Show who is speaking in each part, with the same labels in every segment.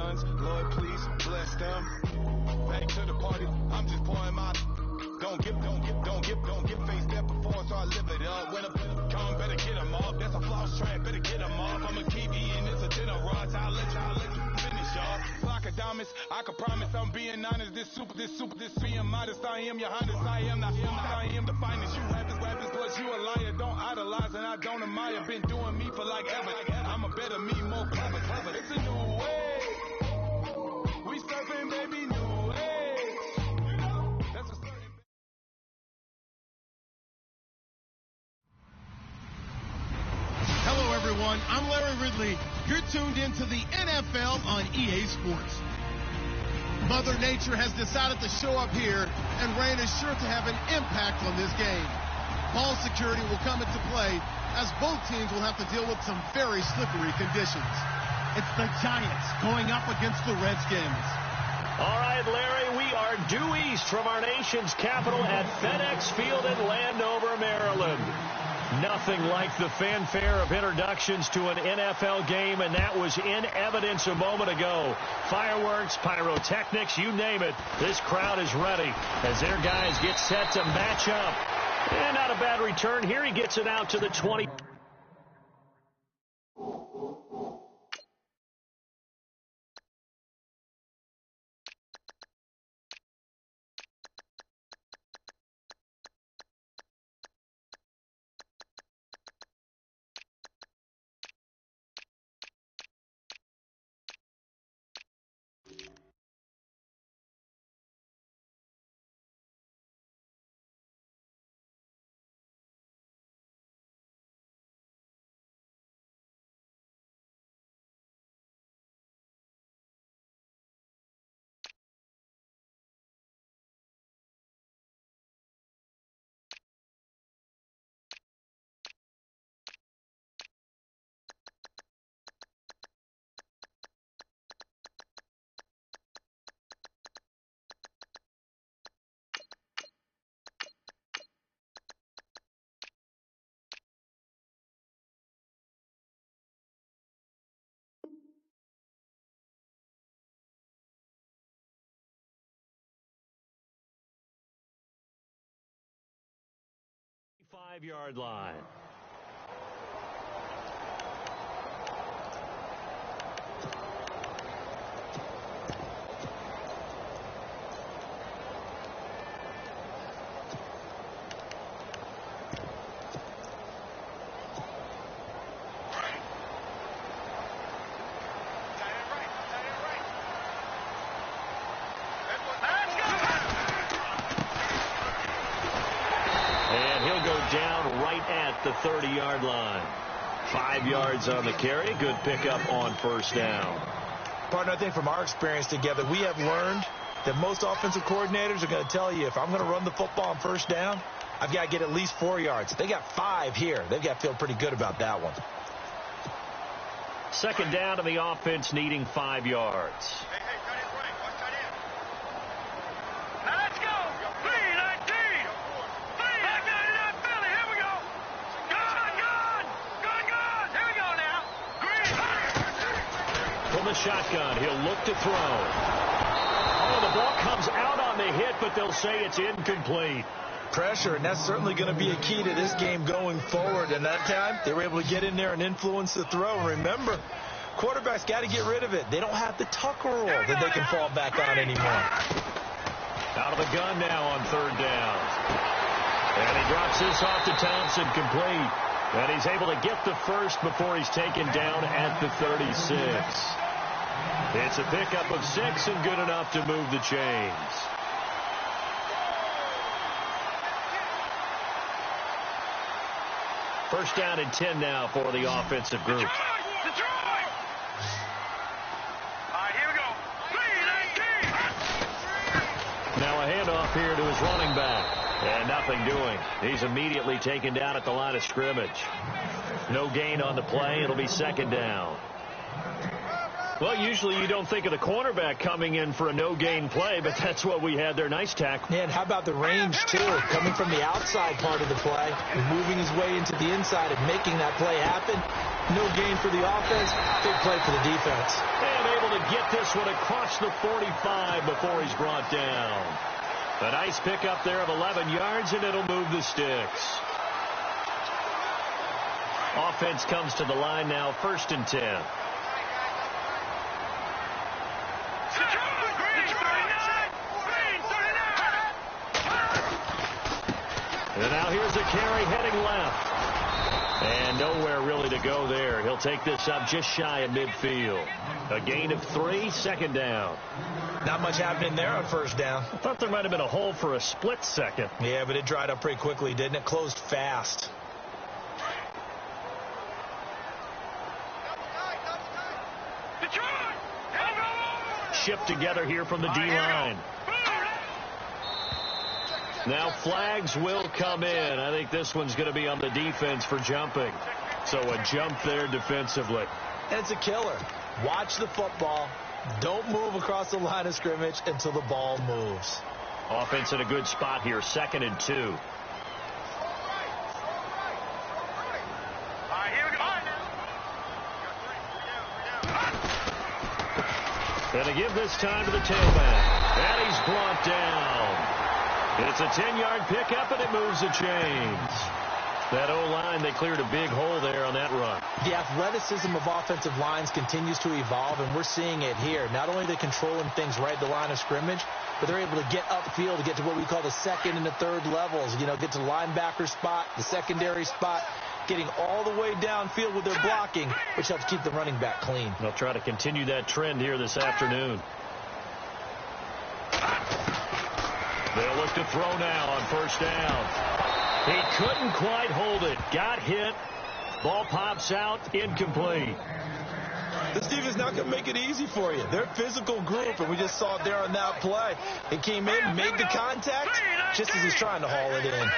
Speaker 1: sons. Lord, please bless them. Back to the party. I'm just pouring my. Don't get faced that before, so I live it up. When I come, better get them off. That's a floss track, better get them off. I'ma keep eating, it's a dinner rush. I'll let you finish, y'all. Flock of diamonds, I can promise I'm being honest. This being modest. I am your highness, I am the finest. You rappers, plus you a liar. Don't idolize and I don't admire. Been doing me for like ever. I'm a better me, more clever. It's a new way. We surfing, baby, new way. That's a certain.
Speaker 2: Hello, everyone. I'm Larry Ridley. You're tuned into the NFL on EA Sports. Mother Nature has decided to show up here, and rain is sure to have an impact on this game. Ball security will come into play, as both teams will have to deal with some very slippery conditions. It's the Giants going up against the Redskins.
Speaker 3: All right, Larry, we are due east from our nation's capital at FedEx Field in Landover, Maryland. Nothing like the fanfare of introductions to an NFL game, and that was in evidence a moment ago. Fireworks, pyrotechnics, you name it. This crowd is ready as their guys get set to match up. And not a bad return here. He gets it out to the 20. Five-yard line. Down right at the 30-yard line. 5 yards on the carry. Good pickup on first down.
Speaker 4: Partner, I think from our experience together, we have learned that most offensive coordinators are going to tell you, if I'm going to run the football on first down, I've got to get at least 4 yards. They got 5 here. They've got to feel pretty good about that one.
Speaker 3: Second down, and the offense needing 5 yards. The shotgun. He'll look to throw. Oh, the ball comes out on the hit, but they'll say it's incomplete.
Speaker 4: Pressure, and that's certainly going to be a key to this game going forward. And that time, they were able to get in there and influence the throw. Remember, quarterbacks got to get rid of it. They don't have the tucker roll that they can fall back on anymore.
Speaker 3: Out of the gun now on third down. And he drops this off to Thompson, complete. And he's able to get the first before he's taken down at the 36. It's a pickup of 6 and good enough to move the chains. First down and 10 now for the offensive group.
Speaker 5: Detroit! All right, here we go. 3-19.
Speaker 3: Now a handoff here to his running back. And nothing doing. He's immediately taken down at the line of scrimmage. No gain on the play. It'll be second down. Well, usually you don't think of the cornerback coming in for a no-gain play, but that's what we had there. Nice tackle.
Speaker 4: And how about the range, too? Coming from the outside part of the play and moving his way into the inside and making that play happen. No gain for the offense. Big play for the defense.
Speaker 3: And able to get this one across the 45 before he's brought down. A nice pickup there of 11 yards, and it'll move the sticks. Offense comes to the line now, 1st and 10. And now here's a carry heading left. And nowhere really to go there. He'll take this up just shy of midfield. A gain of 3, 2nd down.
Speaker 4: Not much happening there on 1st down.
Speaker 3: I thought there might have been a hole for a split second.
Speaker 4: Yeah, but it dried up pretty quickly, didn't it? Closed fast.
Speaker 3: Shipped together here from the D-line. Now flags will come in. I think this one's going to be on the defense for jumping. So a jump there defensively.
Speaker 4: And it's a killer. Watch the football. Don't move across the line of scrimmage until the ball moves.
Speaker 3: Offense in a good spot here, 2nd and 2. And they give this time to the tailback. And he's brought down. It's a 10-yard pickup, and it moves the chains. That O-line, they cleared a big hole there on that run.
Speaker 4: The athleticism of offensive lines continues to evolve, and we're seeing it here. Not only are they controlling things right at the line of scrimmage, but they're able to get upfield to get to what we call the 2nd and the 3rd levels. You know, get to the linebacker spot, the secondary spot, getting all the way downfield with their blocking, which helps keep the running back clean.
Speaker 3: They'll try to continue that trend here this afternoon. They'll look to throw now on 1st down. He couldn't quite hold it. Got hit. Ball pops out. Incomplete.
Speaker 4: This defense is not going to make it easy for you. They're a physical group, and we just saw it there on that play. He came in, made the contact, just as he's trying to haul it in.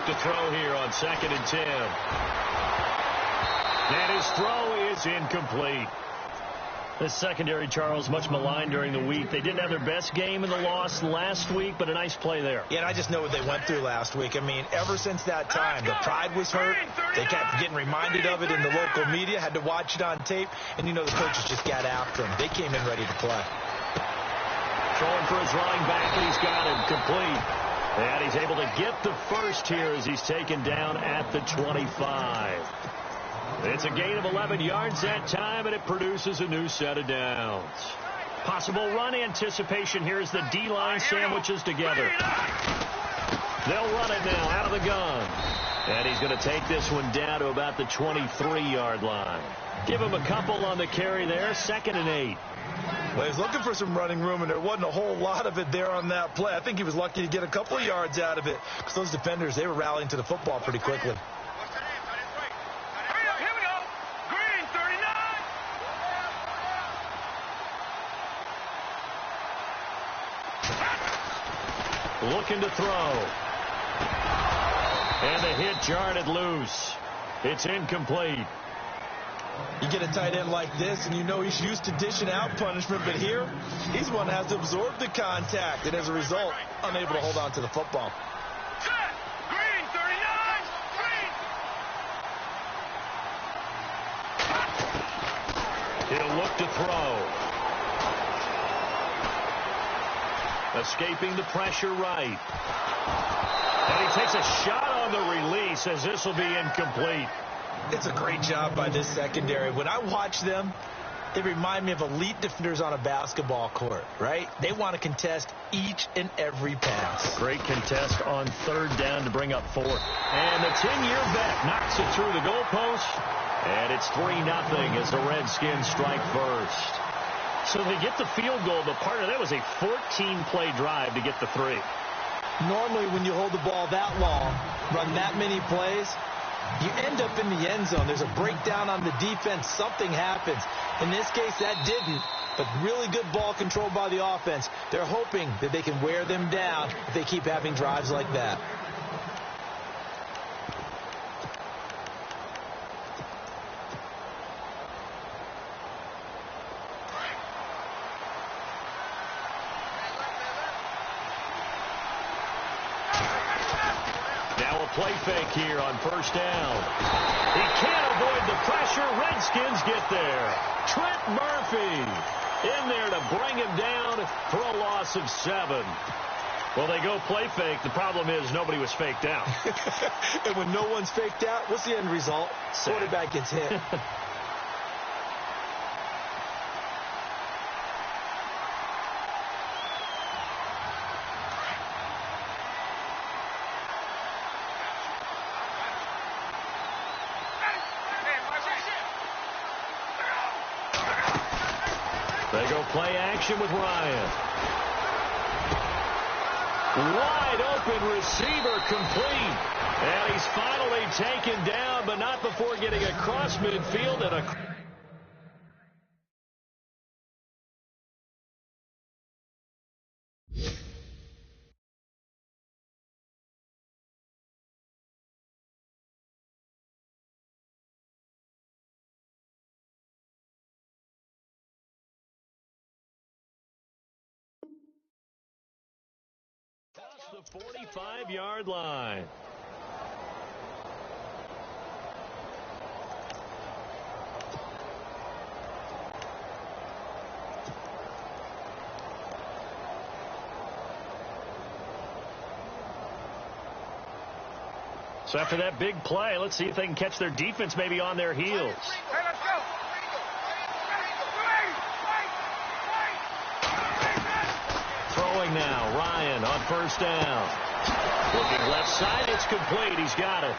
Speaker 3: To throw here on 2nd and 10. And his throw is incomplete. The secondary, Charles, much maligned during the week. They didn't have their best game in the loss last week, but a nice play there.
Speaker 4: Yeah, and I just know what they went through last week. I mean, ever since that time, the pride was hurt. They kept getting reminded of it in the local media, had to watch it on tape, and, you know, the coaches just got after him. They came in ready to play.
Speaker 3: Throwing for his running back, and he's got him complete. And he's able to get the first here as he's taken down at the 25. It's a gain of 11 yards that time, and it produces a new set of downs. Possible run anticipation here as the D-line sandwiches together. They'll run it now out of the gun. And he's going to take this one down to about the 23-yard line. Give him a couple on the carry there, 2nd and 8.
Speaker 4: Well, he was looking for some running room, and there wasn't a whole lot of it there on that play. I think he was lucky to get a couple of yards out of it because those defenders, they were rallying to the football pretty quickly.
Speaker 5: Here we go. Green, 39.
Speaker 3: Looking to throw. And the hit jarred it loose. It's incomplete.
Speaker 4: You get a tight end like this, and you know he's used to dishing out punishment, but here, he's one that has to absorb the contact, and as a result, unable to hold on to the football.
Speaker 5: Set. Green, 39. Green.
Speaker 3: He'll look to throw. Escaping the pressure right. And he takes a shot on the release as this will be incomplete.
Speaker 4: It's a great job by this secondary. When I watch them, they remind me of elite defenders on a basketball court, right? They want to contest each and every pass.
Speaker 3: Great contest on 3rd down to bring up 4th. And the 10-year vet knocks it through the goalpost. And it's 3-0 as the Redskins strike first. So they get the field goal, but part of that was a 14-play drive to get the 3.
Speaker 4: Normally, when you hold the ball that long, run that many plays, you end up in the end zone. There's a breakdown on the defense. Something happens. In this case, that didn't. But really good ball control by the offense. They're hoping that they can wear them down if they keep having drives like that.
Speaker 3: play fake here on first down. He can't avoid the pressure. Redskins get there. Trent Murphy in there to bring him down for a loss of 7. Well, they go play fake. The problem is nobody was faked out.
Speaker 4: And when no one's faked out, what's the end result? Quarterback gets hit.
Speaker 3: They go play action with Ryan. Wide open receiver complete. And he's finally taken down, but not before getting across midfield and a... the 45-yard line. So after that big play, let's see if they can catch their defense maybe on their heels.
Speaker 5: Hey, let's go.
Speaker 3: Throwing now, Ryan on first down. Looking left side, it's complete. He's got it.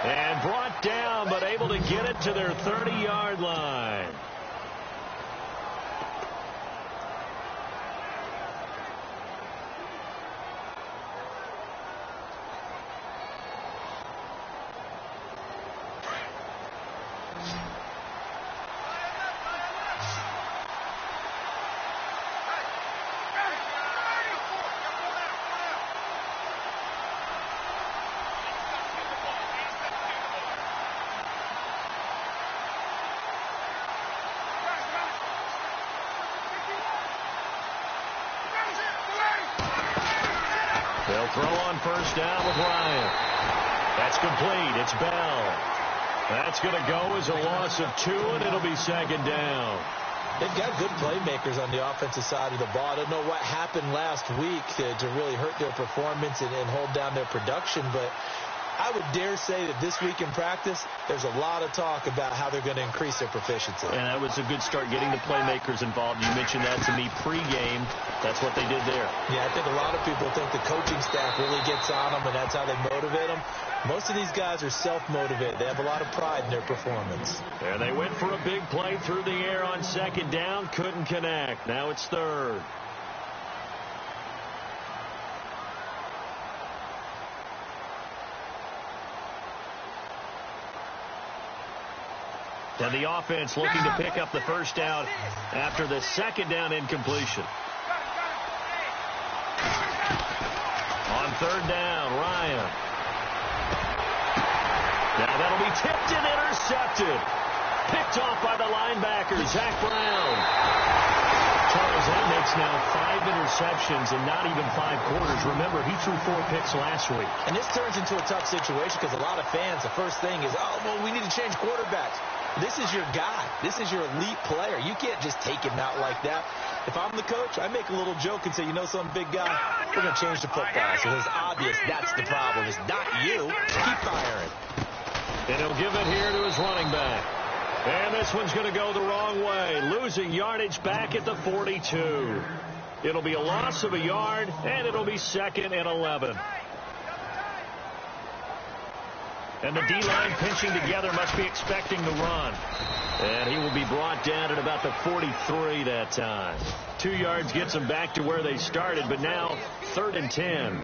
Speaker 3: And brought down, but able to get it to their 30-yard line. They'll throw on first down with Ryan. That's complete. It's Bell. That's going to go as a loss of 2, and it'll be second down.
Speaker 4: They've got good playmakers on the offensive side of the ball. I don't know what happened last week to really hurt their performance and hold down their production, but I would dare say that this week in practice, there's a lot of talk about how they're going to increase their proficiency.
Speaker 3: And that was a good start, getting the playmakers involved. You mentioned that to me pregame. That's what they did there.
Speaker 4: Yeah, I think a lot of people think the coaching staff really gets on them, and that's how they motivate them. Most of these guys are self-motivated. They have a lot of pride in their performance.
Speaker 3: And they went for a big play through the air on second down. Couldn't connect. Now it's third. And the offense looking to pick up the first down after the second down incompletion. On third down, Ryan. Now that'll be tipped and intercepted. Picked off by the linebacker, Zach Brown. Charles, that makes now 5 interceptions in not even 5 quarters. Remember, he threw 4 picks last week.
Speaker 4: And this turns into a tough situation because a lot of fans, the first thing is, oh, well, we need to change quarterbacks. This is your guy. This is your elite player. You can't just take him out like that. If I'm the coach, I make a little joke and say, you know something, big guy, we're going to change the football. So it's obvious that's the problem. It's not you. Keep firing.
Speaker 3: And he'll give it here to his running back. And this one's going to go the wrong way. Losing yardage back at the 42. It'll be a loss of a yard, and it'll be 2nd and 11. And the D-line pinching together, must be expecting the run. And he will be brought down at about the 43 that time. 2 yards gets them back to where they started, but now 3rd and 10.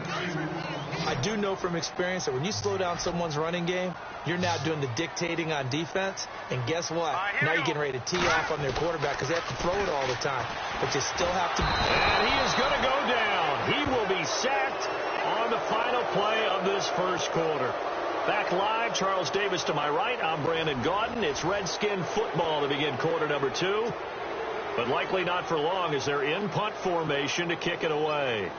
Speaker 4: I do know from experience that when you slow down someone's running game, you're now doing the dictating on defense. And guess what? Now you're getting ready to tee off on their quarterback because they have to throw it all the time. But you still have to.
Speaker 3: And he is going to go down. He will be sacked on the final play of this first quarter. Back live, Charles Davis to my right. I'm Brandon Gaudin. It's Redskin football to begin quarter number 2. But likely not for long as they're in punt formation to kick it away.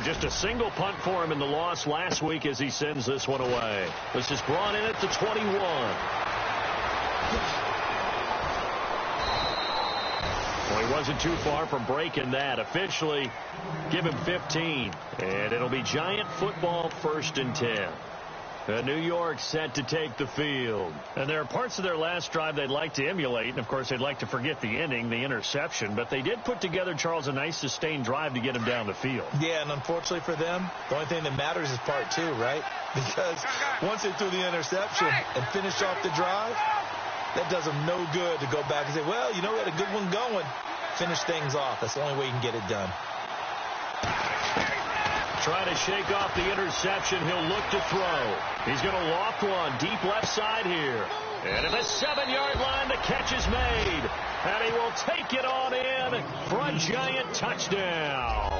Speaker 3: And just a single punt for him in the loss last week as he sends this one away. This is brought in at the 21. Well, he wasn't too far from breaking that. Officially, give him 15. And it'll be Giant football 1st and 10. New York set to take the field. And there are parts of their last drive they'd like to emulate. And, of course, they'd like to forget the ending, the interception. But they did put together, Charles, a nice sustained drive to get him down the field.
Speaker 4: Yeah, and unfortunately for them, the only thing that matters is part 2, right? Because once they threw the interception and finished off the drive, that does them no good to go back and say, well, you know, we had a good one going. Finish things off. That's the only way you can get it done.
Speaker 3: Trying to shake off the interception. He'll look to throw. He's going to loft one deep left side here. And at the 7-yard line, the catch is made. And he will take it on in for a Giant touchdown.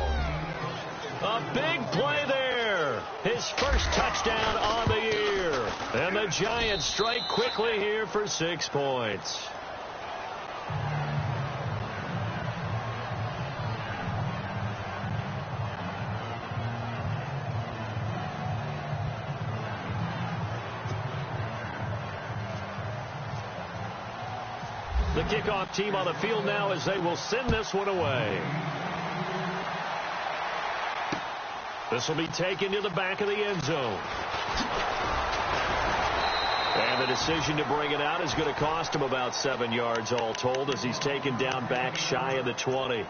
Speaker 3: A big play there. His first touchdown on the year. And the Giants strike quickly here for 6 points. The kickoff team on the field now as they will send this one away. This will be taken to the back of the end zone. And the decision to bring it out is going to cost him about 7 yards all told as he's taken down back shy of the 20.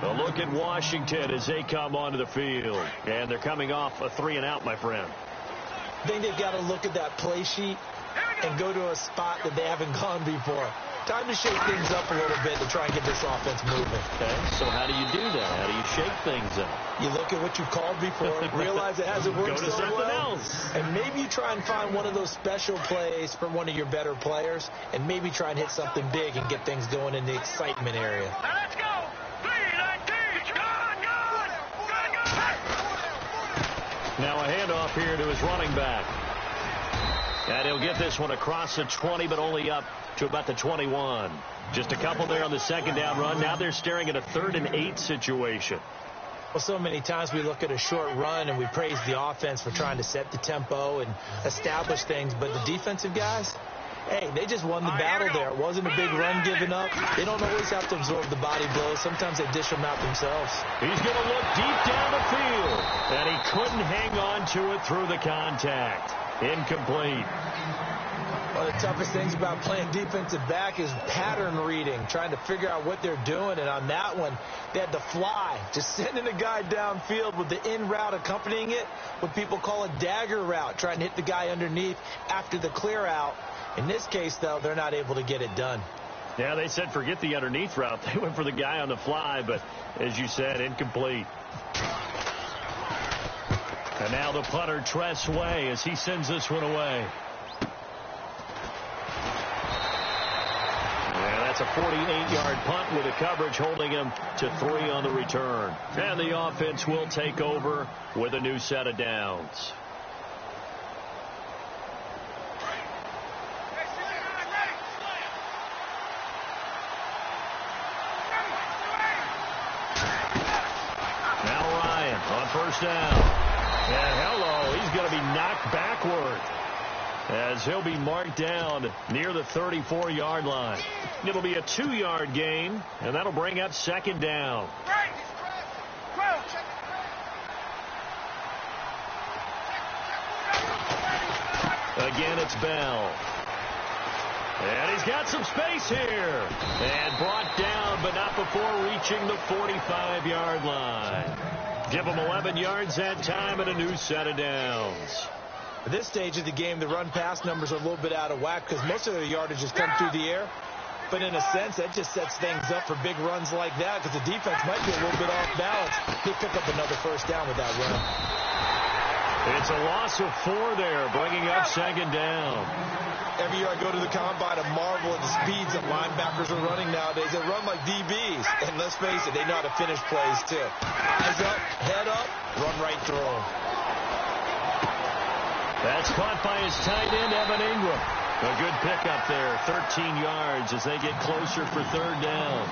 Speaker 3: A look at Washington as they come onto the field. And they're coming off a 3-and-out, my friend.
Speaker 4: I think they've got to look at that play sheet and go to a spot that they haven't gone before. Time to shake things up a little bit to try and get this offense moving.
Speaker 3: Okay, so how do you do that? How do you shake things up?
Speaker 4: You look at what you called before, realize it hasn't worked
Speaker 3: Go to
Speaker 4: so
Speaker 3: something
Speaker 4: well,
Speaker 3: else.
Speaker 4: and maybe you try and find one of those special plays from one of your better players, and maybe try and hit something big and get things going in the excitement area.
Speaker 5: Let's go. 3-19.
Speaker 3: Now a handoff here to his running back. And he'll get this one across the 20, but only up to about the 21. Just a couple there on the second down run. Now they're staring at a 3rd and 8 situation.
Speaker 4: Well, so many times we look at a short run and we praise the offense for trying to set the tempo and establish things. But the defensive guys, hey, they just won the battle there. It wasn't a big run given up. They don't always have to absorb the body blows. Sometimes they dish them out themselves.
Speaker 3: He's going to look deep down the field. And he couldn't hang on to it through the contact. Incomplete.
Speaker 4: One of the toughest things about playing defensive back is pattern reading, trying to figure out what they're doing. And on that one, they had to fly, just sending a guy downfield with the in route accompanying it, what people call a dagger route, trying to hit the guy underneath after the clear out. In this case, though, they're not able to get it done.
Speaker 3: Yeah, they said forget the underneath route. They went for the guy on the fly, but as you said, incomplete. And now the punter, Tress Way, as he sends this one away. Yeah, that's a 48-yard punt with a coverage holding him to 3 on the return. And the offense will take over with a new set of downs. Now Ryan on first down. And hello, he's going to be knocked backward as he'll be marked down near the 34-yard line. It'll be a 2-yard gain, and that'll bring up 2nd down. Again, it's Bell. And he's got some space here. And brought down, but not before reaching the 45-yard line. Give them 11 yards that time and a new set of downs.
Speaker 4: At this stage of the game, the run-pass numbers are a little bit out of whack because most of their yardage has come through the air. But in a sense, that just sets things up for big runs like that because the defense might be a little bit off balance. They pick up another first down with that run.
Speaker 3: It's a loss of 4 there, bringing up 2nd down.
Speaker 4: Every year I go to the combine, I marvel at the speeds that linebackers are running nowadays. They run like DBs. And let's face it, they know how to finish plays too. Eyes up, head up, run right through them.
Speaker 3: That's caught by his tight end, Evan Ingram. A good pickup there, 13 yards as they get closer for 3rd down.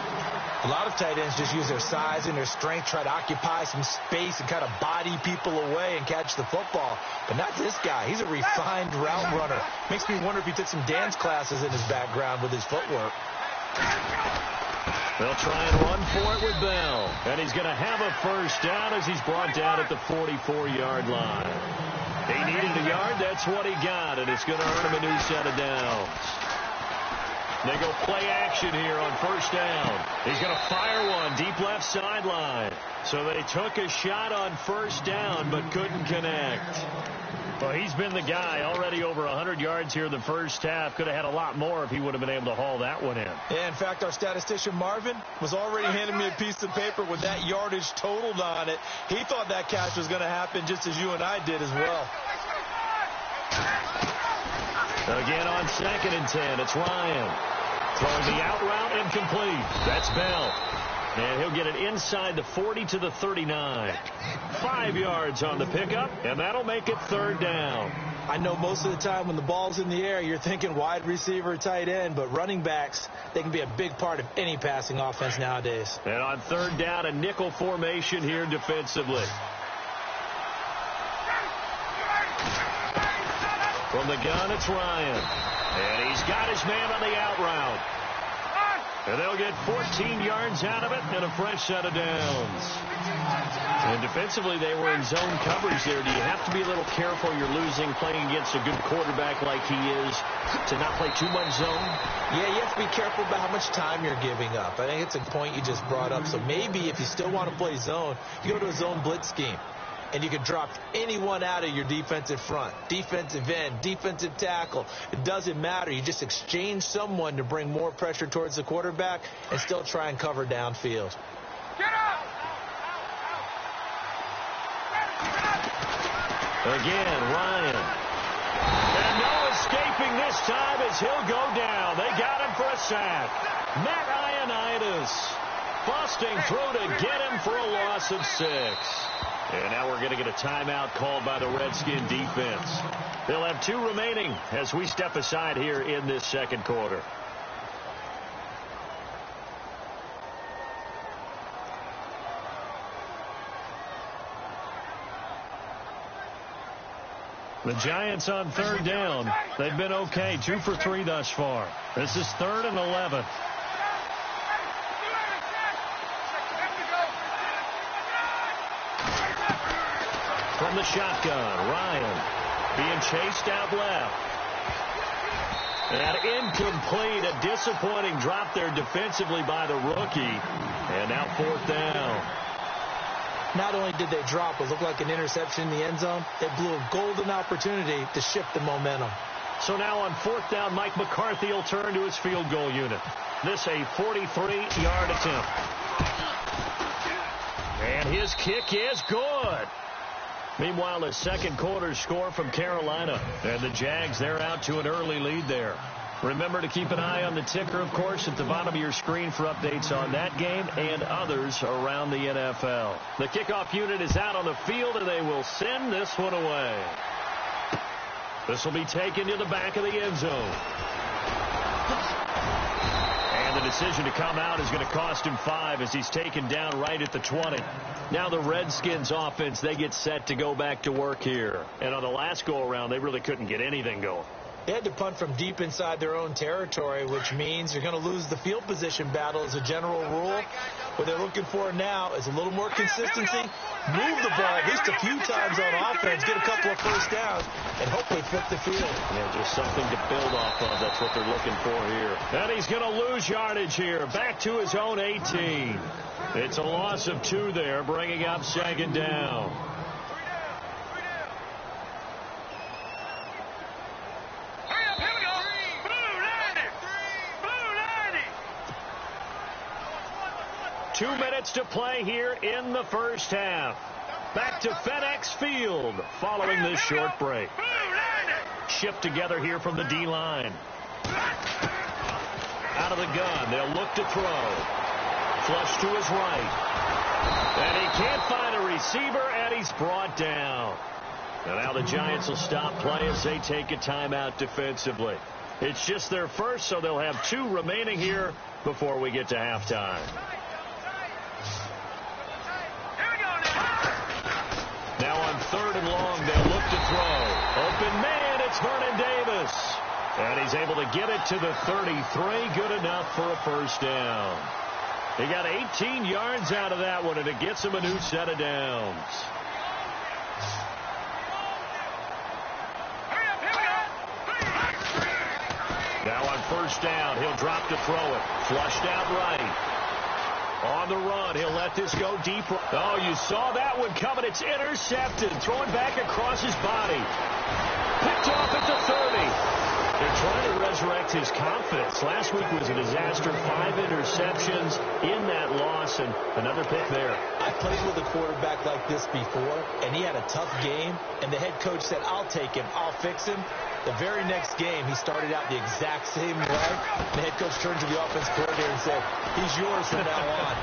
Speaker 4: A lot of tight ends just use their size and their strength, try to occupy some space and kind of body people away and catch the football. But not this guy. He's a refined route runner. Makes me wonder if he took some dance classes in his background with his footwork.
Speaker 3: They'll try and run for it with Bell. And he's going to have a first down as he's brought down at the 44-yard line. He needed a yard. That's what he got. And it's going to earn him a new set of downs. They go play action here on first down. He's going to fire one deep left sideline. So they took a shot on first down but couldn't connect. Well, he's been the guy already over 100 yards here in the first half. Could have had a lot more if he would have been able to haul that one in.
Speaker 4: Yeah, in fact, our statistician Marvin was already handing me a piece of paper with that yardage totaled on it. He thought that catch was going to happen just as you and I did as well.
Speaker 3: Again on 2nd and 10, it's Ryan. Throwing the out route, incomplete. That's Bell. And he'll get it inside the 40 to the 39. 5 yards on the pickup, and that'll make it 3rd down.
Speaker 4: I know most of the time when the ball's in the air, you're thinking wide receiver, tight end, but running backs, they can be a big part of any passing offense nowadays.
Speaker 3: And on 3rd down, a nickel formation here defensively. From the gun, it's Ryan. And he's got his man on the out route. And they'll get 14 yards out of it and a fresh set of downs. And defensively, they were in zone coverage there. Do you have to be a little careful you're losing playing against a good quarterback like he is to not play too much zone?
Speaker 4: Yeah, you have to be careful about how much time you're giving up. I think it's a point you just brought up. So maybe if you still want to play zone, you go to a zone blitz scheme. And you can drop anyone out of your defensive front, defensive end, defensive tackle. It doesn't matter. You just exchange someone to bring more pressure towards the quarterback and still try and cover downfield.
Speaker 5: Get up!
Speaker 3: Again, Ryan. And no escaping this time as he'll go down. They got him for a sack. Matt Ioannidis busting through to get him for a loss of 6. And now we're going to get a timeout called by the Redskin defense. They'll have 2 remaining as we step aside here in this second quarter. The Giants on 3rd down. They've been okay. 2 for 3 thus far. This is 3rd and 11. From the shotgun, Ryan being chased out left. And incomplete, a disappointing drop there defensively by the rookie. And now 4th down.
Speaker 4: Not only did they drop, it looked like an interception in the end zone, they blew a golden opportunity to shift the momentum.
Speaker 3: So now on 4th down, Mike McCarthy will turn to his field goal unit. This a 43-yard attempt. And his kick is good. Meanwhile, the second quarter score from Carolina. And the Jags, they're out to an early lead there. Remember to keep an eye on the ticker, of course, at the bottom of your screen for updates on that game and others around the NFL. The kickoff unit is out on the field, and they will send this one away. This will be taken to the back of the end zone. And the decision to come out is going to cost him 5 as he's taken down right at the 20. Now the Redskins offense, they get set to go back to work here. And on the last go-around, they really couldn't get anything going.
Speaker 4: They had to punt from deep inside their own territory, which means you're going to lose the field position battle as a general rule. What they're looking for now is a little more consistency, move the ball at least a few times on offense, get a couple of first downs, and hopefully flip the field.
Speaker 3: Yeah, just something to build off of. That's what they're looking for here. And he's going to lose yardage here, back to his own 18. It's a loss of 2 there, bringing up 2nd down.
Speaker 5: Here we go. Blue 90.
Speaker 3: 2 minutes to play here in the first half. Back to FedEx Field following this short break. Shift together here from the D-line. Out of the gun, they'll look to throw. Flush to his right. And he can't find a receiver, and he's brought down. And now the Giants will stop play as they take a timeout defensively. It's just their first, so they'll have 2 remaining here before we get to halftime. 3rd and long. They'll look to throw. Open man, it's Vernon Davis. And he's able to get it to the 33. Good enough for a first down. He got 18 yards out of that one, and it gets him a new set of downs. Now on first down, he'll drop to throw it. Flushed out right. On the run, he'll let this go deep. Oh, you saw that one coming. It's intercepted. Throwing back across his body. Picked off at the 30. They're trying to resurrect his confidence. Last week was a disaster. 5 interceptions in that loss, and another pick there.
Speaker 4: I played with a quarterback like this before, and he had a tough game, and the head coach said, I'll take him, I'll fix him. The very next game, he started out the exact same way. The head coach turned to the offense coordinator and said, he's yours from now on.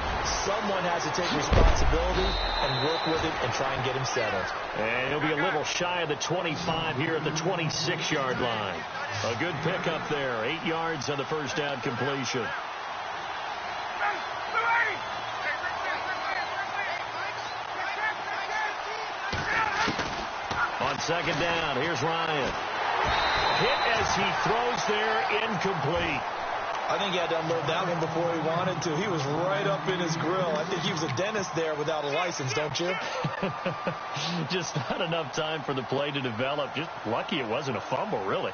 Speaker 4: Someone has to take responsibility and work with him and try and get him settled.
Speaker 3: And he'll be a little shy of the 25 here at the 26-yard line. A good pickup there. 8 yards on the first down completion. On second down, here's Ryan. Hit as he throws there, incomplete.
Speaker 4: I think he had to unload that one before he wanted to. He was right up in his grill. I think he was a dentist there without a license, don't you?
Speaker 3: Just not enough time for the play to develop. Just lucky it wasn't a fumble, really.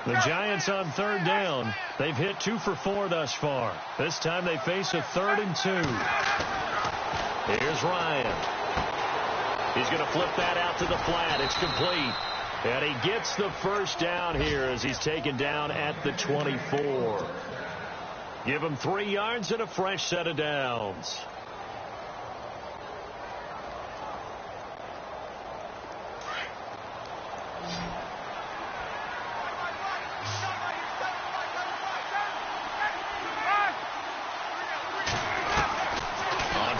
Speaker 3: The Giants on third down. They've hit 2 for 4 thus far. This time they face a 3rd and 2. Here's Ryan. He's going to flip that out to the flat. It's complete. And he gets the first down here as he's taken down at the 24. Give him 3 yards and a fresh set of downs.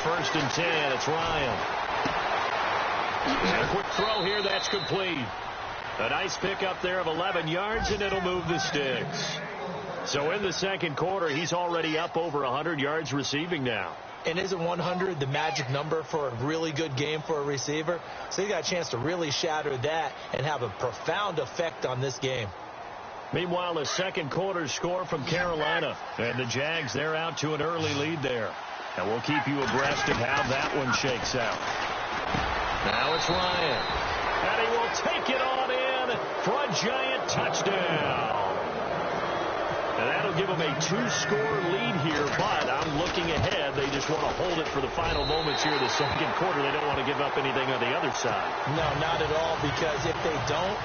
Speaker 3: First and 10, it's Ryan. And a quick throw here, that's complete. A nice pickup there of 11 yards, and it'll move the sticks. So in the second quarter, he's already up over 100 yards receiving now.
Speaker 4: And isn't 100 the magic number for a really good game for a receiver? So he got a chance to really shatter that and have a profound effect on this game.
Speaker 3: Meanwhile, the second quarter score from Carolina. And the Jags, they're out to an early lead there. And we'll keep you abreast of how that one shakes out. Now it's Ryan. And he will take it on in for a Giant touchdown. And that'll give them a 2-score lead here, but I'm looking ahead. They just want to hold it for the final moments here of the second quarter. They don't want to give up anything on the other side.
Speaker 4: No, not at all, because if they don't,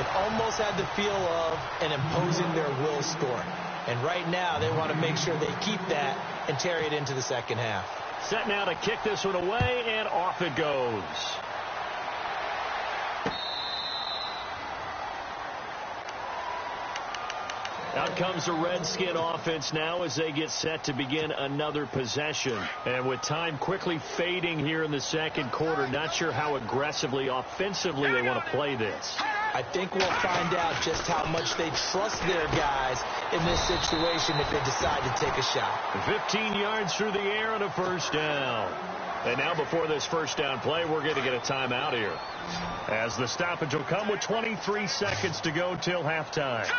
Speaker 4: it almost had the feel of an imposing their will score. And right now, they want to make sure they keep that and carry it into the second half.
Speaker 3: Set now to kick this one away, and off it goes. Out comes the Redskin offense now as they get set to begin another possession. And with time quickly fading here in the second quarter, not sure how aggressively, offensively they want to play this.
Speaker 4: I think we'll find out just how much they trust their guys in this situation if they decide to take a shot.
Speaker 3: 15 yards through the air and a first down. And now before this first down play, we're going to get a timeout here, as the stoppage will come with 23 seconds to go till halftime.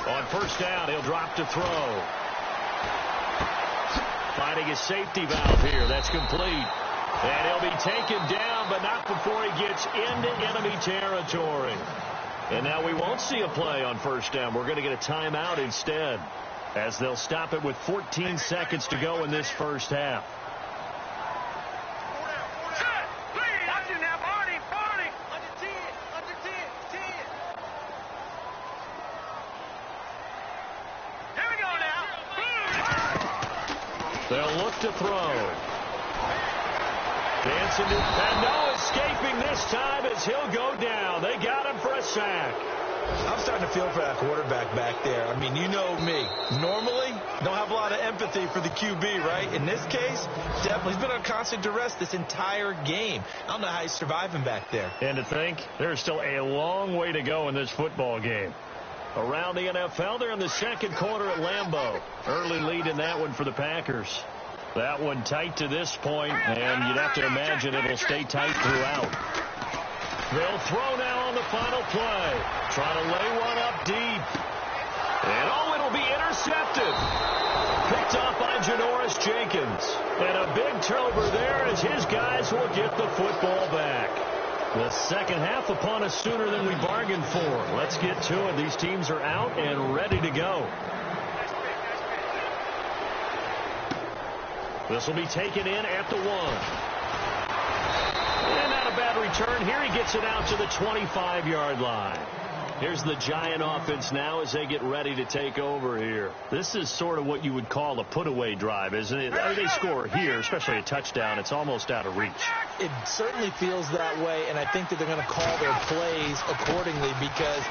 Speaker 3: On first down, he'll drop to throw. Finding his safety valve here. That's complete. And he'll be taken down, but not before he gets into enemy territory. And now we won't see a play on first down. We're going to get a timeout instead, as they'll stop it with 14 seconds to go in this first half. They'll look to throw. Dancing to, and no escaping this time as he'll go down. They got him for a sack.
Speaker 4: I'm starting to feel for that quarterback back there. I mean, you know me. Normally, don't have a lot of empathy for the QB, right? In this case, definitely. He's been on constant duress this entire game. I don't know how he's surviving back there.
Speaker 3: And to think, there's still a long way to go in this football game. Around the NFL, they're in the second quarter at Lambeau. Early lead in that one for the Packers. That one tight to this point, and you'd have to imagine it'll stay tight throughout. They'll throw now on the final play. Trying to lay one up deep. And it'll be intercepted. Picked off by Janoris Jenkins. And a big turnover there as his guys will get the football back. The second half upon us sooner than we bargained for. Let's get to it. These teams are out and ready to go. This will be taken in at the 1. And not a bad return. Here he gets it out to the 25-yard line. Here's the Giant offense now as they get ready to take over here. This is sort of what you would call a put-away drive, isn't it? They score here, especially a touchdown. It's almost out of reach.
Speaker 4: It certainly feels that way, and I think that they're going to call their plays accordingly because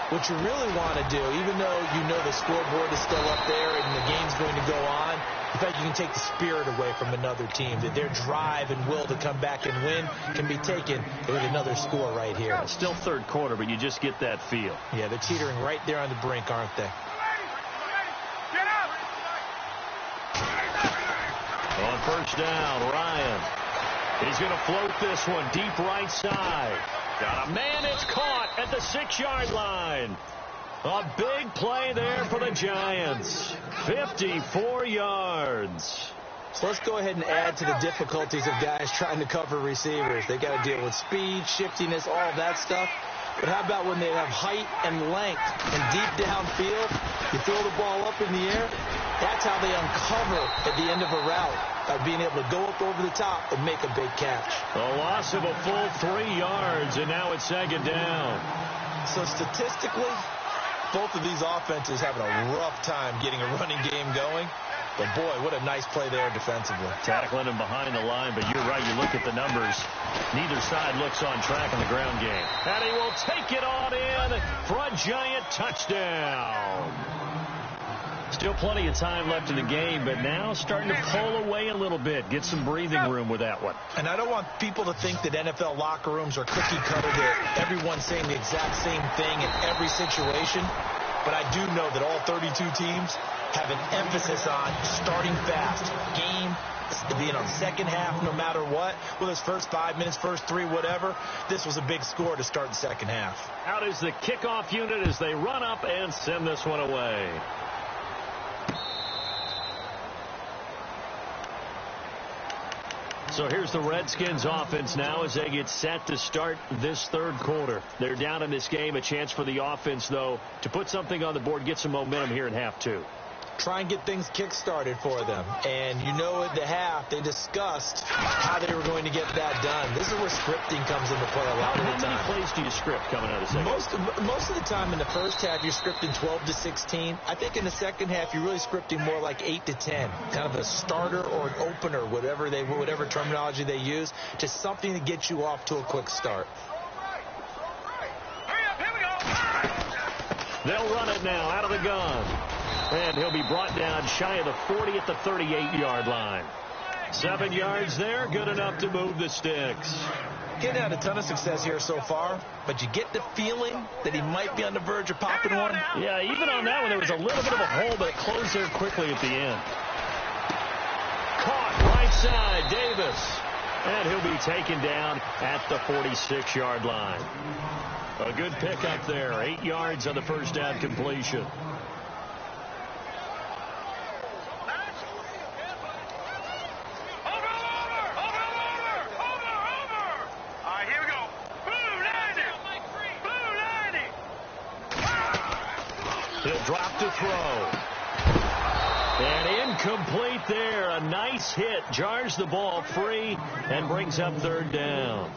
Speaker 4: what you really want to do, even though you know the scoreboard is still up there and the game's going to go on, in fact, you can take the spirit away from another team, that their drive and will to come back and win can be taken with another score right here.
Speaker 3: Still third quarter, but you just get that feel.
Speaker 4: Yeah, they're teetering right there on the brink, aren't they?
Speaker 3: On first down, Ryan. He's going to float this one deep right side. Got a man, it's caught at the 6-yard line. A big play there for the Giants. 54 yards.
Speaker 4: So let's go ahead and add to the difficulties of guys trying to cover receivers. They got to deal with speed, shiftiness, all of that stuff. But how about when they have height and length and deep downfield, you throw the ball up in the air, that's how they uncover at the end of a route, by being able to go up over the top and make a big catch.
Speaker 3: A loss of a full 3 yards, and now it's second down.
Speaker 4: So statistically, both of these offenses having a rough time getting a running game going. But, boy, what a nice play there defensively.
Speaker 3: Tackling him behind the line, but you're right. You look at the numbers. Neither side looks on track in the ground game. And he will take it on in for a Giant touchdown. Still plenty of time left in the game, but now starting to pull away a little bit. Get some breathing room with that one.
Speaker 4: And I don't want people to think that NFL locker rooms are cookie-cutter, that everyone's saying the exact same thing in every situation. But I do know that all 32 teams have an emphasis on starting fast. Game, being on second half no matter what. Whether it's first 5 minutes, first 3, whatever. This was a big score to start the second half.
Speaker 3: Out is the kickoff unit as they run up and send this one away. So here's the Redskins offense now as they get set to start this third quarter. They're down in this game. A chance for the offense, though, to put something on the board, get some momentum here in half 2.
Speaker 4: Try and get things kick-started for them. And you know at the half, they discussed how they were going to get that done. This is where scripting comes into play a lot of the time.
Speaker 3: How many plays do you script coming out of the second?
Speaker 4: Most of the time in the first half, you're scripting 12 to 16. I think in the second half, you're really scripting more like 8 to 10. Kind of a starter or an opener, whatever terminology they use, just something to get you off to a quick start.
Speaker 3: They'll run it now out of the gun. And he'll be brought down shy of the 40 at the 38-yard line. 7 yards there, good enough to move the sticks.
Speaker 4: Getting had a ton of success here so far, but you get the feeling that he might be on the verge of popping one.
Speaker 3: Yeah, even on that one, there was a little bit of a hole, but it closed there quickly at the end. Caught right side, Davis. And he'll be taken down at the 46-yard line. A good pickup there, 8 yards on the first down completion. He'll drop to throw. And incomplete there. A nice hit. Jars the ball free and brings up third down.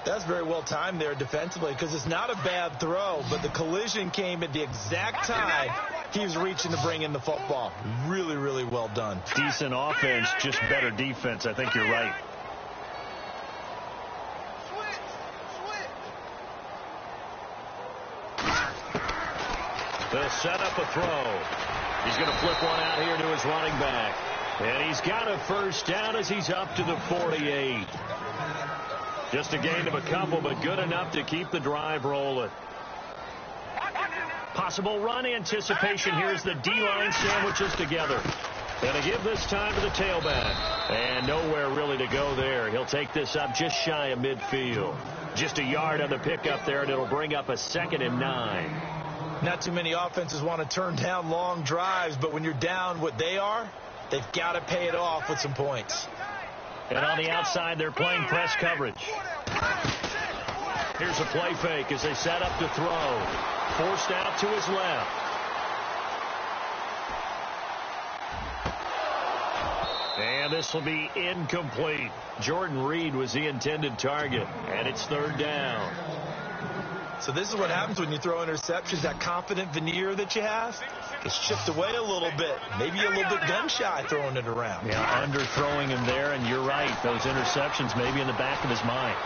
Speaker 4: That's very well timed there defensively because it's not a bad throw, but the collision came at the exact time he was reaching to bring in the football. Really, really well done.
Speaker 3: Decent offense, just better defense. I think you're right. They'll set up a throw. He's going to flip one out here to his running back. And he's got a first down as he's up to the 48. Just a gain of a couple, but good enough to keep the drive rolling. Possible run anticipation. Here's the D-line sandwiches together. Going to give this time to the tailback. And nowhere really to go there. He'll take this up just shy of midfield. Just a yard on the pickup there, and it'll bring up a 2nd and 9.
Speaker 4: Not too many offenses want to turn down long drives, but when you're down what they are, they've got to pay it off with some points.
Speaker 3: And on the outside, they're playing press coverage. Here's a play fake as they set up to throw. Forced out to his left. And this will be incomplete. Jordan Reed was the intended target, and it's 3rd down.
Speaker 4: So this is what happens when you throw interceptions. That confident veneer that you have gets chipped away a little bit. Maybe a little bit gun-shy throwing it around.
Speaker 3: Yeah, underthrowing him there, and you're right. Those interceptions maybe in the back of his mind.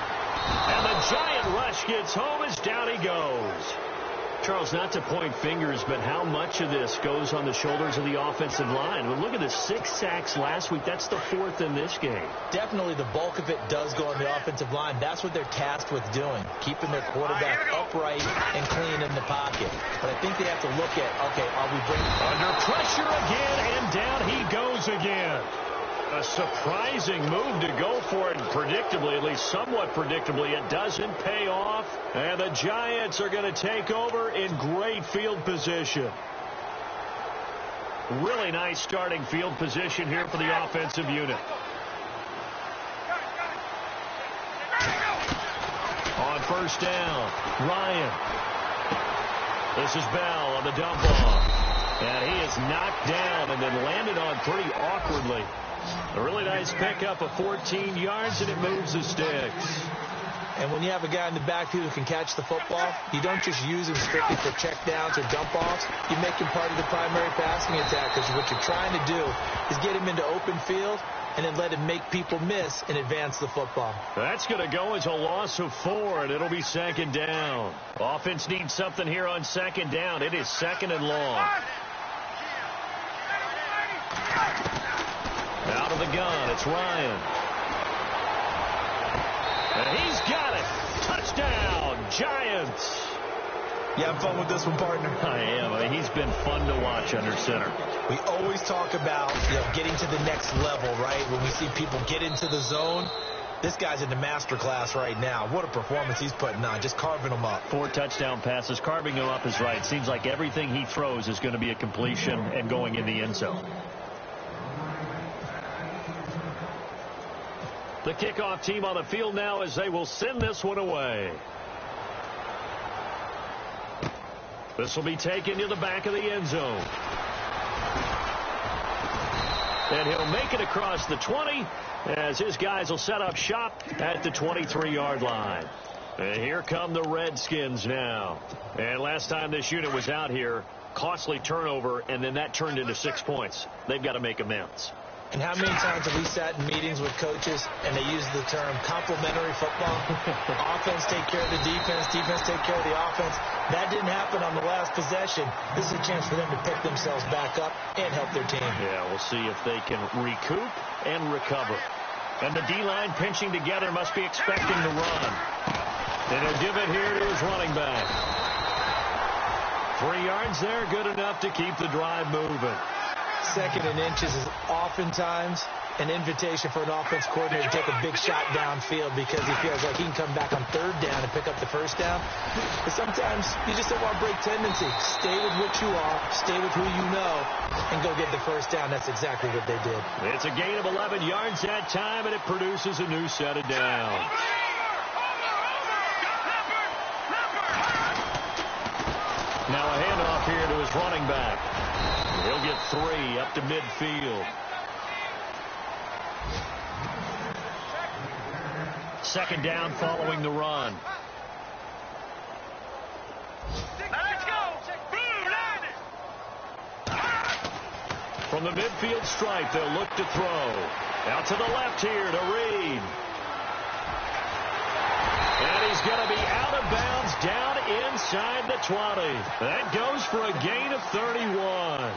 Speaker 3: And the giant rush gets home as down he goes. Charles, not to point fingers, but how much of this goes on the shoulders of the offensive line? Well, look at the 6 sacks last week. That's the 4th in this game.
Speaker 4: Definitely the bulk of it does go on the offensive line. That's what they're tasked with doing, keeping their quarterback upright and clean in the pocket. But I think they have to look at, okay, are we bringing...
Speaker 3: Under pressure again, and down he goes again. A surprising move to go for it, and predictably, at least somewhat predictably, it doesn't pay off. And the Giants are going to take over in great field position. Really nice starting field position here for the offensive unit. On 1st down, Ryan. This is Bell on the dump off. And he is knocked down and then landed on pretty awkwardly. A really nice pickup of 14 yards, and it moves the sticks.
Speaker 4: And when you have a guy in the backfield who can catch the football, you don't just use him strictly for checkdowns or dump-offs. You make him part of the primary passing attack, because what you're trying to do is get him into open field and then let him make people miss and advance the football.
Speaker 3: That's going to go as a loss of 4, and it'll be 2nd down. Offense needs something here on 2nd down. It is 2nd and long. Out of the gun, it's Ryan. And he's got it. Touchdown, Giants.
Speaker 4: You having fun with this one, partner?
Speaker 3: I am. I mean, he's been fun to watch under center.
Speaker 4: We always talk about, getting to the next level, right? When we see people get into the zone, this guy's in the master class right now. What a performance he's putting on, just carving them up.
Speaker 3: 4 touchdown passes. Carving him up is right. Seems like everything he throws is going to be a completion and going in the end zone. The kickoff team on the field now as they will send this one away. This will be taken to the back of the end zone. And he'll make it across the 20 as his guys will set up shop at the 23-yard line. And here come the Redskins now. And last time this unit was out here, costly turnover, and then that turned into 6 points. They've got to make amends.
Speaker 4: And how many times have we sat in meetings with coaches and they use the term complementary football? Offense take care of the defense, defense take care of the offense. That didn't happen on the last possession. This is a chance for them to pick themselves back up and help their team.
Speaker 3: Yeah, we'll see if they can recoup and recover. And the D-line pinching together, must be expecting to run. And he'll give it here to his running back. 3 yards there, good enough to keep the drive moving.
Speaker 4: 2nd and inches is oftentimes an invitation for an offense coordinator to take a big shot downfield because he feels like he can come back on 3rd down and pick up the 1st down. But sometimes you just don't want to break tendency. Stay with what you are, stay with who you know, and go get the 1st down. That's exactly what they did.
Speaker 3: It's a gain of 11 yards that time, and it produces a new set of downs. Now a handoff here to his running back. He'll get 3 up to midfield. 2nd down following the run.
Speaker 5: Let's go.
Speaker 3: From the midfield stripe, they'll look to throw. Out to the left here to Reed. And he's going to be out of bounds down inside the 20. That goes for a gain of 31.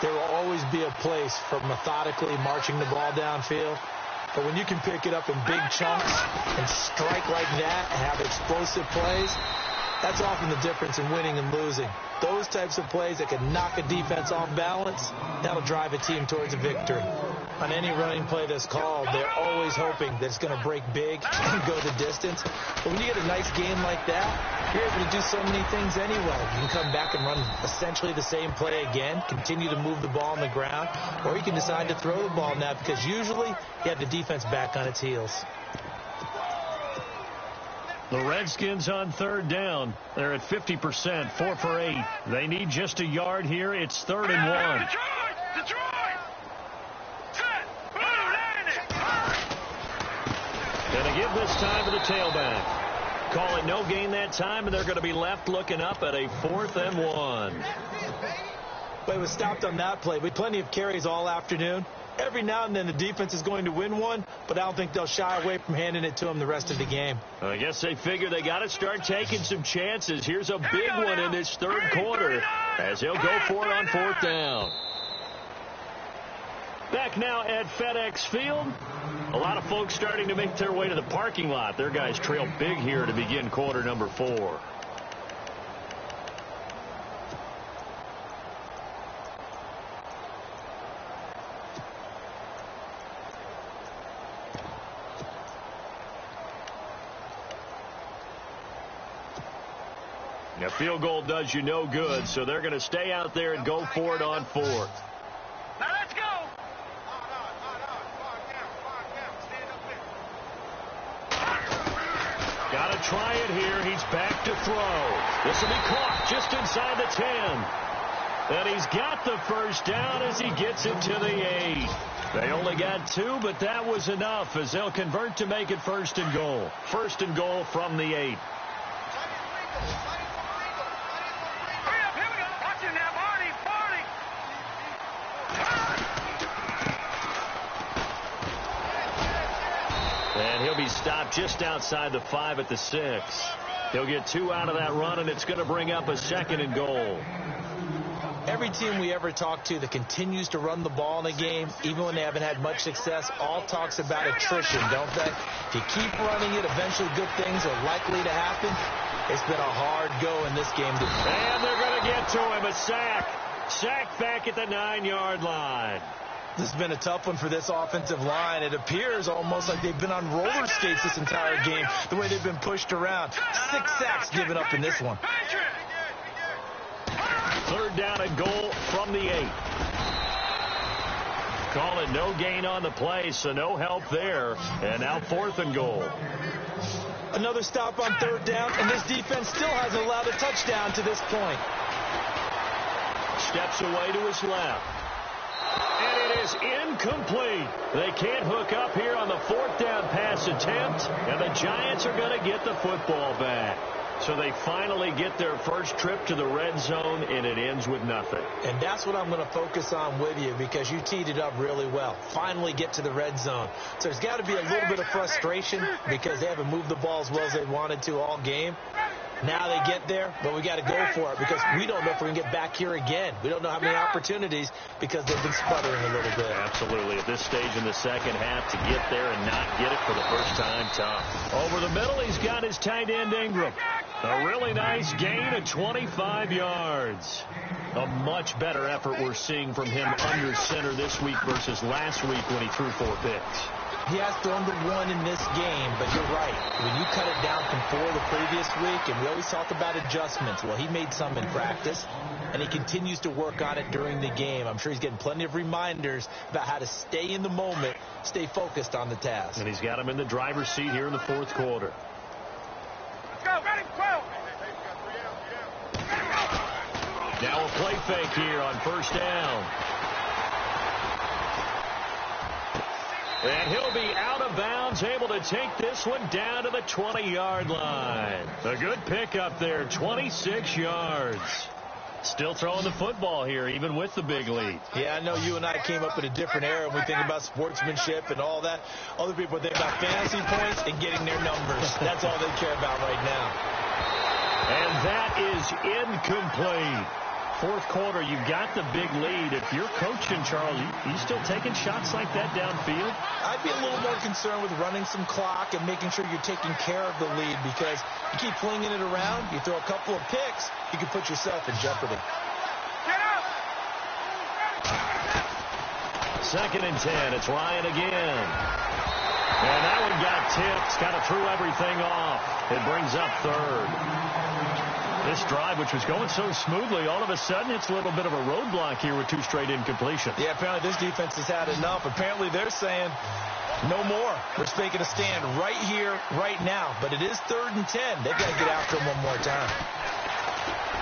Speaker 4: There will always be a place for methodically marching the ball downfield. But when you can pick it up in big chunks and strike like that and have explosive plays, That's often the difference in winning and losing. Those types of plays that can knock a defense off balance, that'll drive a team towards a victory. On any running play that's called, they're always hoping that it's going to break big and go the distance. But when you get a nice game like that, you're able to do so many things anyway. You can come back and run essentially the same play again, continue to move the ball on the ground, or you can decide to throw the ball now because usually you have the defense back on its heels.
Speaker 3: The Redskins on third down. They're at 50%, 4 for 8. They need just a yard here. It's 3rd and 1.
Speaker 5: Detroit!
Speaker 3: Going to give this time to the tailback. Call it no gain that time, and they're going to be left looking up at a 4th and 1.
Speaker 4: But it was stopped on that play. We had plenty of carries all afternoon. Every now and then the defense is going to win one, but I don't think they'll shy away from handing it to them the rest of the game.
Speaker 3: I guess they figure they got to start taking some chances. Here's a big one in this third quarter as he'll go for it on 4th down. Back now at FedEx Field. A lot of folks starting to make their way to the parking lot. Their guys trail big here to begin quarter number 4. Now, field goal does you no good, so they're going to stay out there and go for it on 4th.
Speaker 5: Now let's go.
Speaker 3: Got to try it here. He's back to throw. This will be caught just inside the 10. And he's got the first down as he gets it to the 8. They only got 2, but that was enough as they'll convert to make it 1st and goal. 1st and goal from the 8. And he'll be stopped just outside the 5 at the 6. He'll get 2 out of that run, and it's going to bring up a 2nd and goal.
Speaker 4: Every team we ever talk to that continues to run the ball in a game, even when they haven't had much success, all talks about attrition, don't they? If you keep running it, eventually good things are likely to happen. It's been a hard go in this game.
Speaker 3: And they're going to get to him. A sack. Sack back at the 9-yard line.
Speaker 4: This has been a tough one for this offensive line. It appears almost like they've been on roller skates this entire game, the way they've been pushed around. 6 sacks given up in this one.
Speaker 3: 3rd down and goal from the 8. Call it no gain on the play, so no help there. And now 4th and goal.
Speaker 4: Another stop on 3rd down, and this defense still hasn't allowed a touchdown to this point.
Speaker 3: Steps away to his left. And it is incomplete. They can't hook up here on the 4th down pass attempt, and the Giants are going to get the football back. So they finally get their first trip to the red zone, and it ends with nothing.
Speaker 4: And that's what I'm going to focus on with you because you teed it up really well. Finally get to the red zone. So there's got to be a little bit of frustration because they haven't moved the ball as well as they wanted to all game. Now they get there, but we got to go for it because we don't know if we can get back here again. We don't know how many opportunities because they've been sputtering a little bit.
Speaker 3: Absolutely. At this stage in the second half, to get there and not get it for the first time, tough. Over the middle, he's got his tight end Ingram. A really nice gain of 25 yards. A much better effort we're seeing from him under center this week versus last week when he threw 4 picks.
Speaker 4: He has thrown the 1 in this game, but you're right. When you cut it down from 4 the previous week, and we always talk about adjustments, well, he made some in practice, and he continues to work on it during the game. I'm sure he's getting plenty of reminders about how to stay in the moment, stay focused on the task.
Speaker 3: And he's got him in the driver's seat here in the 4th quarter.
Speaker 5: Let's go. Ready, go.
Speaker 3: Now a play fake here on 1st down. And he'll be out of bounds, able to take this one down to the 20-yard line. A good pickup there, 26 yards. Still throwing the football here, even with the big lead.
Speaker 4: Yeah, I know you and I came up in a different era when we think about sportsmanship and all that. Other people think about fantasy points and getting their numbers. That's all they care about right now.
Speaker 3: And that is incomplete. Fourth quarter, you've got the big lead. If you're coaching, Charles, you still taking shots like that downfield?
Speaker 4: I'd be a little more concerned with running some clock and making sure you're taking care of the lead, because you keep flinging it around, you throw a couple of picks, you can put yourself in jeopardy.
Speaker 3: Second and 10. It's Ryan again. And that one got tipped. Kind of threw everything off. It brings up third. This drive, which was going so smoothly, all of a sudden it's a little bit of a roadblock here with 2 straight incompletions.
Speaker 4: Yeah, apparently this defense has had enough. Apparently they're saying no more. We're making a stand right here, right now. But it is 3rd and 10. They've got to get after him one more time.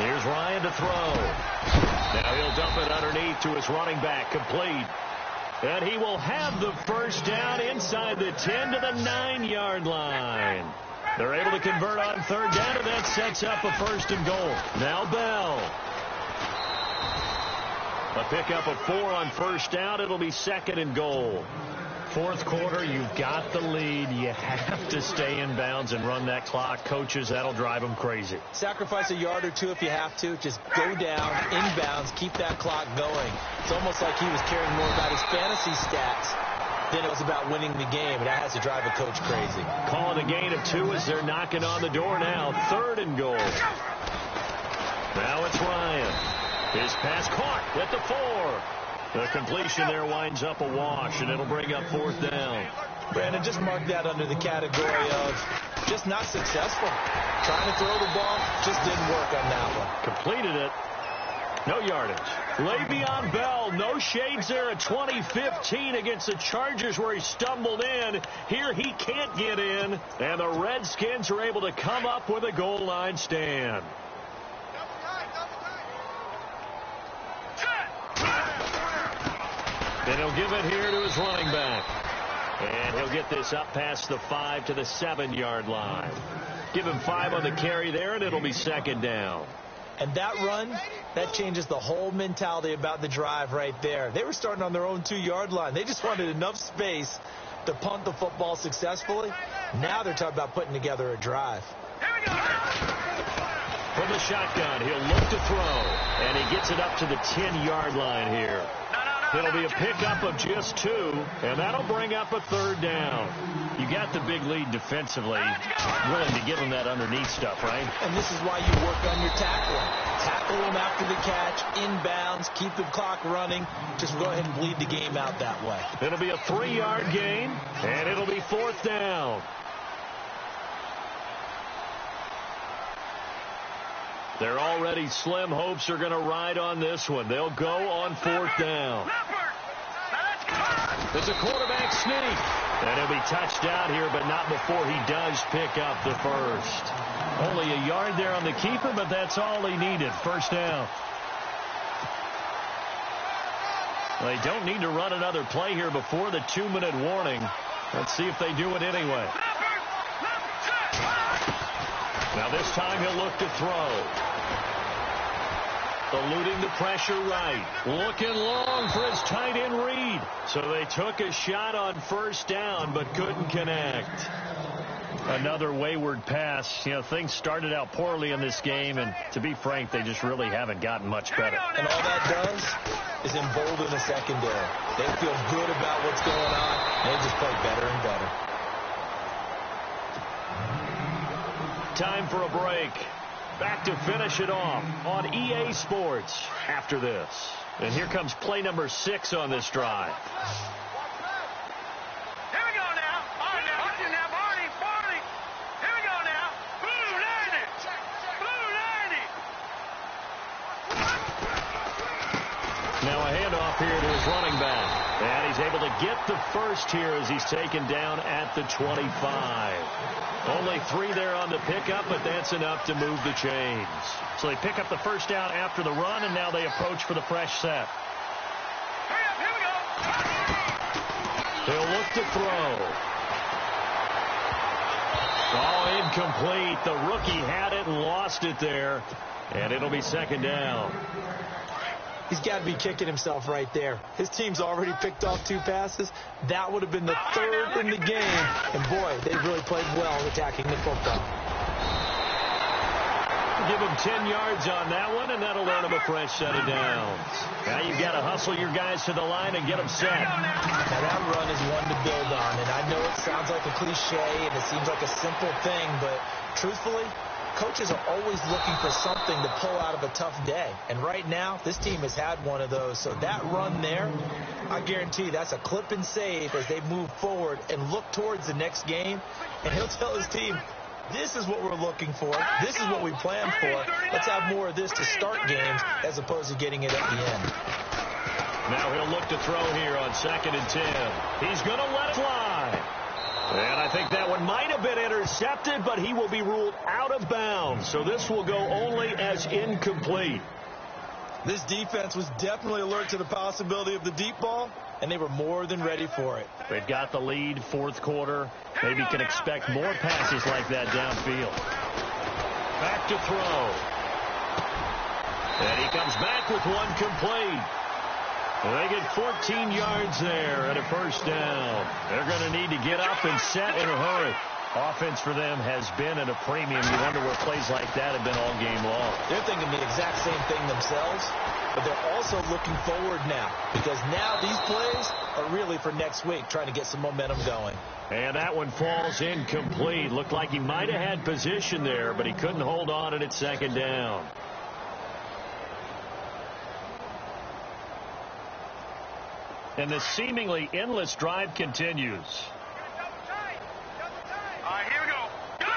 Speaker 3: Here's Ryan to throw. Now he'll dump it underneath to his running back, complete. And he will have the first down inside the 10 to the 9-yard line. They're able to convert on 3rd down, and that sets up a 1st and goal. Now Bell. A pickup of 4 on 1st down. It'll be 2nd and goal. Fourth quarter, you've got the lead. You have to stay in bounds and run that clock. Coaches, that'll drive them crazy.
Speaker 4: Sacrifice a yard or 2 if you have to. Just go down, inbounds, keep that clock going. It's almost like he was caring more about his fantasy stats than it was about winning the game. And that has to drive a coach crazy.
Speaker 3: Calling a gain of 2 as they're knocking on the door now. 3rd and goal. Now it's Ryan. His pass caught at the 4. The completion there winds up a wash, and it'll bring up 4th down.
Speaker 4: Brandon, just mark that under the category of just not successful. Trying to throw the ball, just didn't work on that one.
Speaker 3: Completed it. No yardage. Le'Veon Bell, no shades there at 2015 against the Chargers where he stumbled in. Here he can't get in, and the Redskins are able to come up with a goal line stand. And he'll give it here to his running back. And he'll get this up past the 5 to the 7-yard line. Give him 5 on the carry there, and it'll be 2nd down.
Speaker 4: And that run, that changes the whole mentality about the drive right there. They were starting on their own 2-yard line. They just wanted enough space to punt the football successfully. Now they're talking about putting together a drive.
Speaker 3: From the shotgun, he'll look to throw. And he gets it up to the 10-yard line here. It'll be a pickup of just 2, and that'll bring up a 3rd down. You got the big lead defensively, willing to give them that underneath stuff, right?
Speaker 4: And this is why you work on your tackling. Tackle them after the catch, inbounds, keep the clock running. Just go ahead and bleed the game out that way.
Speaker 3: It'll be a 3-yard gain, and it'll be 4th down. They're already slim hopes are going to ride on this one. They'll go on 4th down. It's a quarterback sneak. And he'll be touched out here, but not before he does pick up the first. Only a yard there on the keeper, but that's all he needed. 1st down. They don't need to run another play here before the 2-minute warning. Let's see if they do it anyway. Now this time he'll look to throw. Eluding the pressure right. Looking long for his tight end read. So they took a shot on 1st down but couldn't connect. Another wayward pass. You know, things started out poorly in this game, and to be frank, they just really haven't gotten much better.
Speaker 4: And all that does is embolden the secondary. They feel good about what's going on, and they just play better and better.
Speaker 3: Time for a break. Back to finish it off on EA Sports after this. And here comes play number 6 on this drive.
Speaker 5: Here we go now. Barney now. Barney. Here we go now. Blue 90.
Speaker 3: Now a handoff here to his running back. And he's able to get the first here as he's taken down at the 25. Only 3 there on the pickup, but that's enough to move the chains. So they pick up the 1st down after the run, and now they approach for the fresh set.
Speaker 5: Here we go.
Speaker 3: He'll look to throw. Oh, incomplete. The rookie had it and lost it there, and it'll be 2nd down.
Speaker 4: He's got to be kicking himself right there. His team's already picked off 2 passes. That would have been the 3rd in the game. And, boy, they really played well attacking the football.
Speaker 3: give him 10 yards on that one, and that'll earn him a fresh set of downs. Now you've got to hustle your guys to the line and get them set.
Speaker 4: Now that run is one to build on, and I know it sounds like a cliche and it seems like a simple thing, but truthfully, coaches are always looking for something to pull out of a tough day. And right now, this team has had one of those. So that run there, I guarantee that's a clip and save as they move forward and look towards the next game. And he'll tell his team, this is what we're looking for. This is what we planned for. Let's have more of this to start games as opposed to getting it at the end.
Speaker 3: Now he'll look to throw here on 2nd and 10. He's going to let it fly. And I think that one might have been intercepted, but he will be ruled out of bounds. So this will go only as incomplete.
Speaker 4: This defense was definitely alert to the possibility of the deep ball, and they were more than ready for it.
Speaker 3: They've got the lead, 4th quarter. Maybe can expect more passes like that downfield. Back to throw. And he comes back with one complete. They get 14 yards there and a first down. They're going to need to get up and set in a hurry. Offense for them has been at a premium. You wonder where plays like that have been all game long.
Speaker 4: They're thinking the exact same thing themselves, but they're also looking forward now because now these plays are really for next week, trying to get some momentum going.
Speaker 3: And that one falls incomplete. Looked like he might have had position there, but he couldn't hold on at 2nd down. And the seemingly endless drive continues.
Speaker 5: All right, here we go. Go!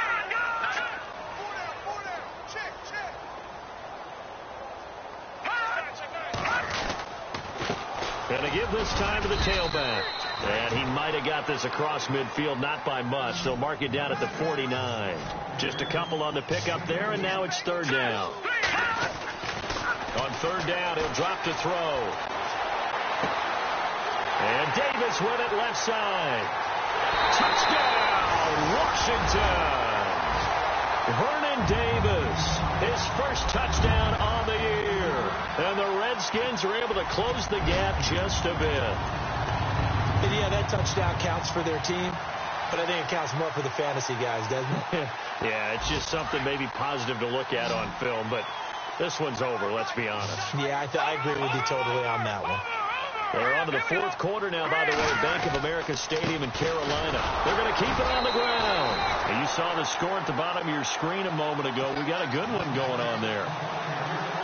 Speaker 3: Going to give this time to the tailback. And he might have got this across midfield, not by much. They'll mark it down at the 49. Just a couple on the pickup there, and now it's 3rd down. On 3rd down, he'll drop to throw. And Davis with it left side. Touchdown, Washington. Vernon Davis, his first touchdown on the year. And the Redskins are able to close the gap just a bit.
Speaker 4: And yeah, that touchdown counts for their team, but I think it counts more for the fantasy guys, doesn't it?
Speaker 3: Yeah, it's just something maybe positive to look at on film, but this one's over, let's be honest.
Speaker 4: Yeah, I agree with you totally on that one.
Speaker 3: They're on to the 4th quarter now, by the way, Bank of America Stadium in Carolina. They're going to keep it on the ground. And you saw the score at the bottom of your screen a moment ago. We got a good one going on there.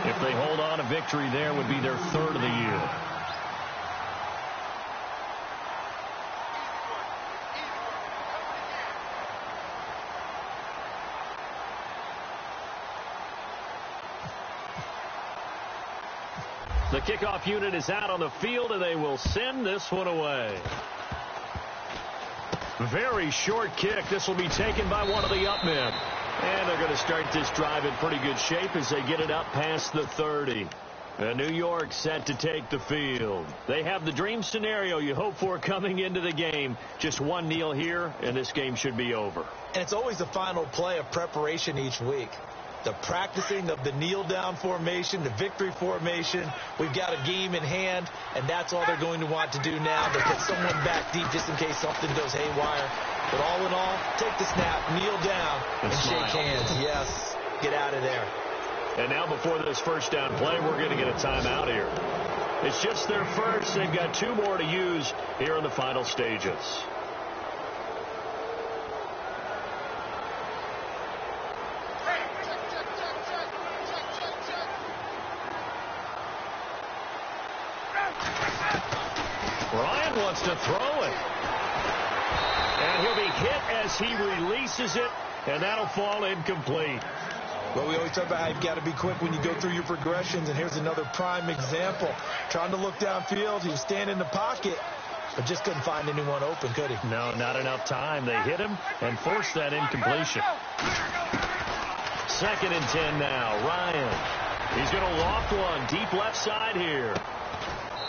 Speaker 3: If they hold on, a victory there would be their 3rd of the year. The kickoff unit is out on the field, and they will send this one away. Very short kick. This will be taken by one of the up men. And they're going to start this drive in pretty good shape as they get it up past the 30. And New York set to take the field. They have the dream scenario you hope for coming into the game. Just one kneel here, and this game should be over.
Speaker 4: And it's always the final play of preparation each week. The practicing of the kneel-down formation, the victory formation. We've got a game in hand, and that's all they're going to want to do now. They put someone back deep just in case something goes haywire. But all in all, take the snap, kneel down, and shake hands. Yes, get out of there.
Speaker 3: And now before this first down play, we're going to get a timeout here. It's just their first. They've got 2 more to use here in the final stages. Ryan wants to throw it. And he'll be hit as he releases it, and that'll fall incomplete.
Speaker 4: Well, we always talk about how you've got to be quick when you go through your progressions, and here's another prime example. Trying to look downfield, he was standing in the pocket, but just couldn't find anyone open, could he?
Speaker 3: No, not enough time. They hit him and forced that incompletion. 2nd and 10 now. Ryan. He's going to loft one deep left side here.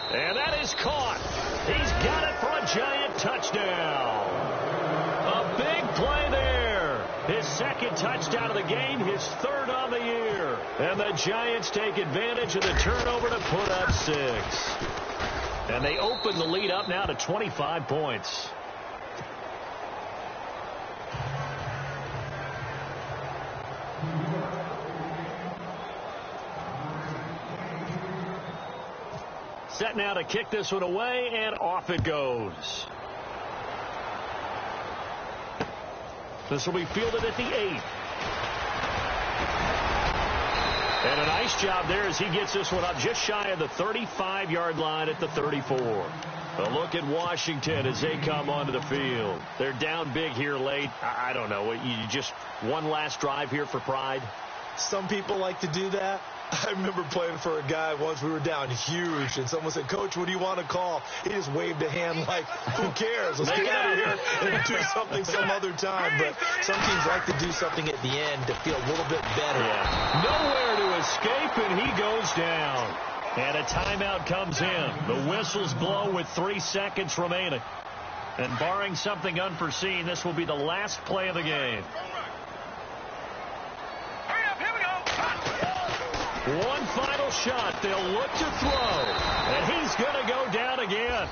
Speaker 3: And that is caught. He's got it for a giant touchdown. A big play there. His 2nd touchdown of the game, his 3rd on the year. And the Giants take advantage of the turnover to put up 6. And they open the lead up now to 25 points. Set now to kick this one away, and off it goes. This will be fielded at the 8. And a nice job there as he gets this one up just shy of the 35-yard line at the 34. A look at Washington as they come onto the field. They're down big here late. I don't know. You just one last drive here for pride?
Speaker 4: Some people like to do that. I remember playing for a guy once. We were down huge, and someone said, "Coach, what do you want to call?" He just waved a hand like, "Who cares? Let's get out of here and do something some other time." But some teams like to do something at the end to feel a little bit better.
Speaker 3: Yeah. Nowhere to escape, and he goes down. And a timeout comes in. The whistles blow with 3 seconds remaining. And barring something unforeseen, this will be the last play of the game. One final shot. They'll look to throw. And he's going to go down again.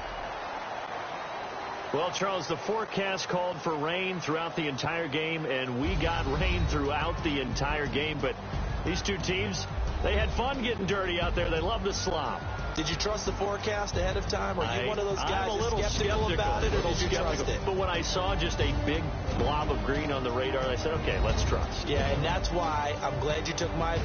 Speaker 3: Well, Charles, the forecast called for rain throughout the entire game, and we got rain throughout the entire game. But these two teams, they had fun getting dirty out there. They love the slop.
Speaker 4: Did you trust the forecast ahead of time? Are you one of those guys
Speaker 3: I'm a little
Speaker 4: skeptical about it, or did you trust it?
Speaker 3: But when I saw just a big blob of green on the radar, I said, okay, let's trust.
Speaker 4: Yeah, and that's why I'm glad you took my